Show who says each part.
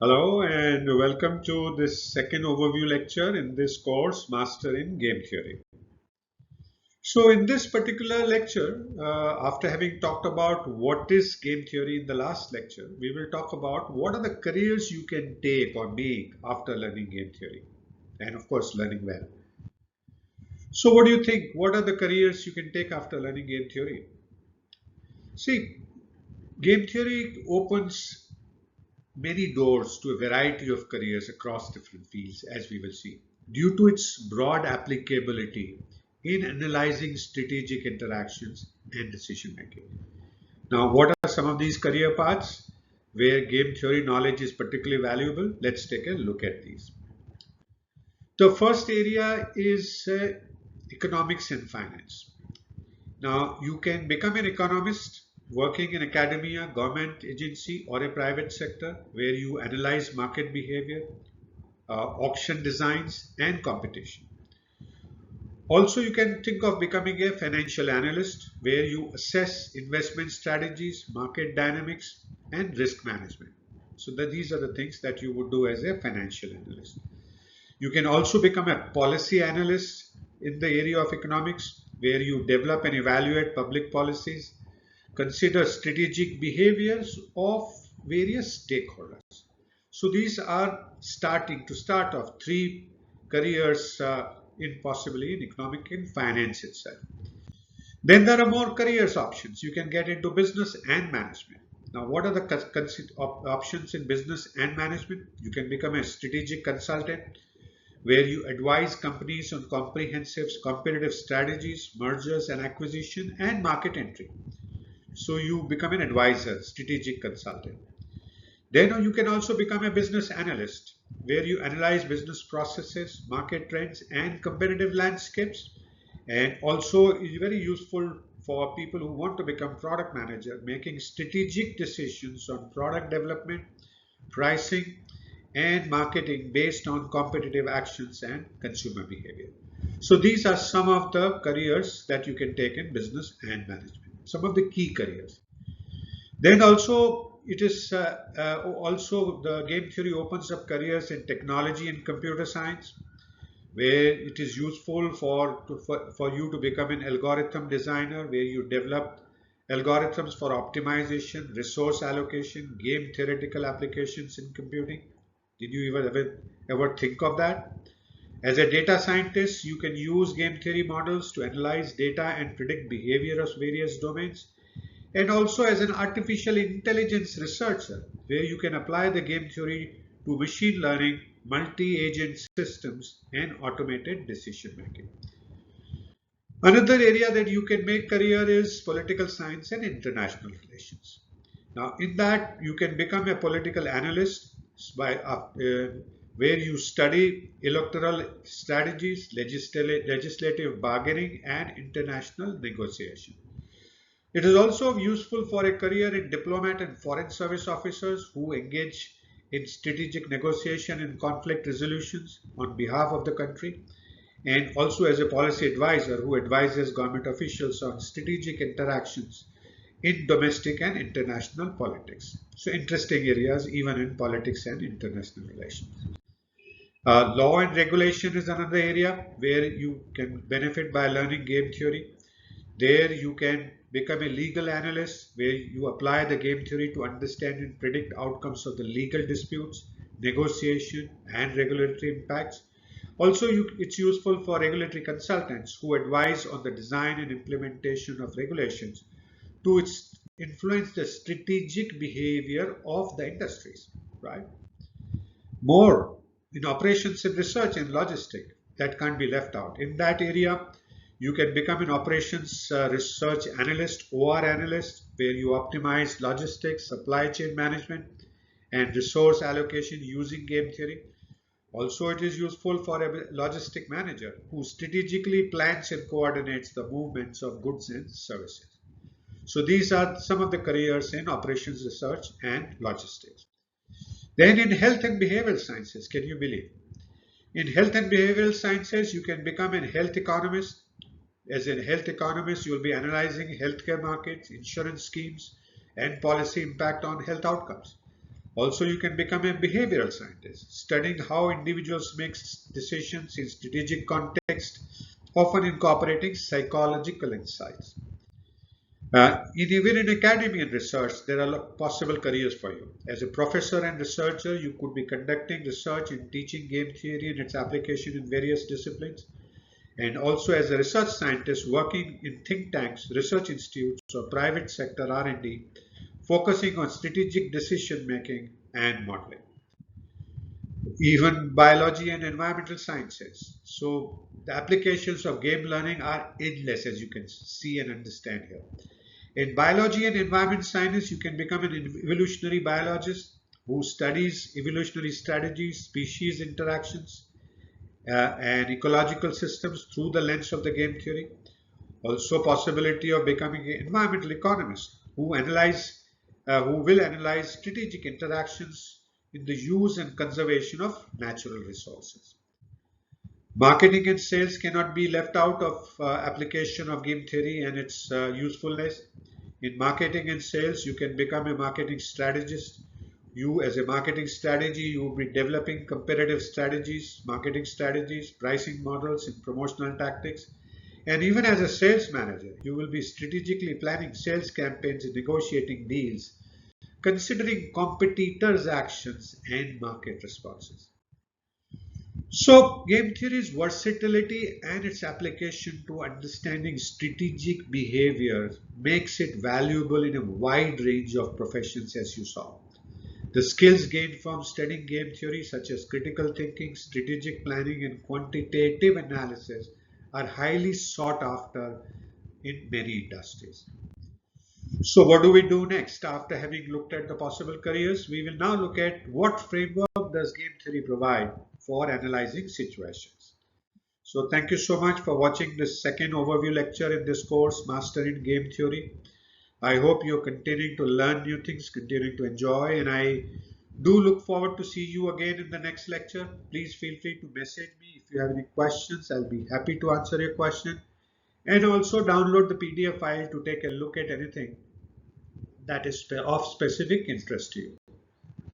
Speaker 1: Hello and welcome to this second overview lecture in this course, Master in Game Theory. So in this particular lecture, after having talked about what is game theory in the last lecture, we will talk about what are the careers you can take or make after learning game theory and of course learning well. So what do you think? What are the careers you can take after learning game theory? See, game theory opens many doors to a variety of careers across different fields, as we will see, due to its broad applicability in analyzing strategic interactions and decision making. Now, what are some of these career paths where game theory knowledge is particularly valuable? Let's take a look at these. The first area is economics and finance. Now, you can become an economist working in academia, government agency, or a private sector where you analyze market behavior, auction designs, and competition. Also, you can think of becoming a financial analyst where you assess investment strategies, market dynamics, and risk management. So, these are the things that you would do as a financial analyst. You can also become a policy analyst in the area of economics where you develop and evaluate public policies, consider strategic behaviors of various stakeholders. So these are start off three careers in possibly in economic and finance itself. Then there are more careers options. You can get into business and management. Now, what are the options in business and management? You can become a strategic consultant where you advise companies on comprehensive competitive strategies, mergers and acquisition, and market entry. So you become an advisor, strategic consultant. Then you can also become a business analyst, where you analyze business processes, market trends, and competitive landscapes. And also is very useful for people who want to become product manager, making strategic decisions on product development, pricing, and marketing based on competitive actions and consumer behavior. So these are some of the careers that you can take in business and management, some of the key careers. Then also it is also the game theory opens up careers in technology and computer science, where it is useful for you to become an algorithm designer, where you develop algorithms for optimization, resource allocation, game theoretical applications in computing. Did you ever think of that? As a data scientist, you can use game theory models to analyze data and predict behavior of various domains. And also as an artificial intelligence researcher, where you can apply the game theory to machine learning, multi-agent systems, and automated decision making. Another area that you can make career is political science and international relations. Now, in that, you can become a political analyst where you study electoral strategies, legislative bargaining, and international negotiation. It is also useful for a career in diplomat and foreign service officers who engage in strategic negotiation and conflict resolutions on behalf of the country, and also as a policy advisor who advises government officials on strategic interactions in domestic and international politics. So interesting areas even in politics and international relations. Law and regulation is another area where you can benefit by learning game theory. There you can become a legal analyst where you apply the game theory to understand and predict outcomes of the legal disputes, negotiation, and regulatory impacts. Also, it's useful for regulatory consultants who advise on the design and implementation of regulations to influence the strategic behavior of the industries, right? More in operations and research and logistics that can't be left out. In that area, you can become an operations research analyst, OR analyst, where you optimize logistics, supply chain management, and resource allocation using game theory. Also, it is useful for a logistic manager who strategically plans and coordinates the movements of goods and services. So these are some of the careers in operations research and logistics. Then in health and behavioral sciences, can you believe? In health and behavioral sciences, you can become a health economist. As a health economist, you will be analyzing healthcare markets, insurance schemes, and policy impact on health outcomes. Also, you can become a behavioral scientist, studying how individuals make decisions in strategic context, often incorporating psychological insights. Even in academia and research, there are possible careers for you. As a professor and researcher, you could be conducting research in teaching game theory and its application in various disciplines. And also as a research scientist working in think tanks, research institutes, or private sector R&D, focusing on strategic decision making and modeling. Even biology and environmental sciences. So the applications of game learning are endless, as you can see and understand here. In biology and environment science, you can become an evolutionary biologist who studies evolutionary strategies, species interactions, and ecological systems through the lens of the game theory. Also, possibility of becoming an environmental economist who will analyze strategic interactions in the use and conservation of natural resources. Marketing and sales cannot be left out of application of game theory and its usefulness. In marketing and sales, you can become a marketing strategist. You, as a marketing strategy, you will be developing competitive strategies, marketing strategies, pricing models, and promotional tactics. And even as a sales manager, you will be strategically planning sales campaigns and negotiating deals, considering competitors' actions and market responses. So, game theory's versatility and its application to understanding strategic behavior makes it valuable in a wide range of professions, as you saw. The skills gained from studying game theory, such as critical thinking, strategic planning, and quantitative analysis, are highly sought after in many industries. So, what do we do next? After having looked at the possible careers, we will now look at what framework does game theory provide for analyzing situations. So, thank you so much for watching this second overview lecture in this course, Master in Game Theory. I hope you're continuing to learn new things, continuing to enjoy, and I do look forward to see you again in the next lecture. Please feel free to message me if you have any questions. I'll be happy to answer your question. And also download the PDF file to take a look at anything that is of specific interest to you.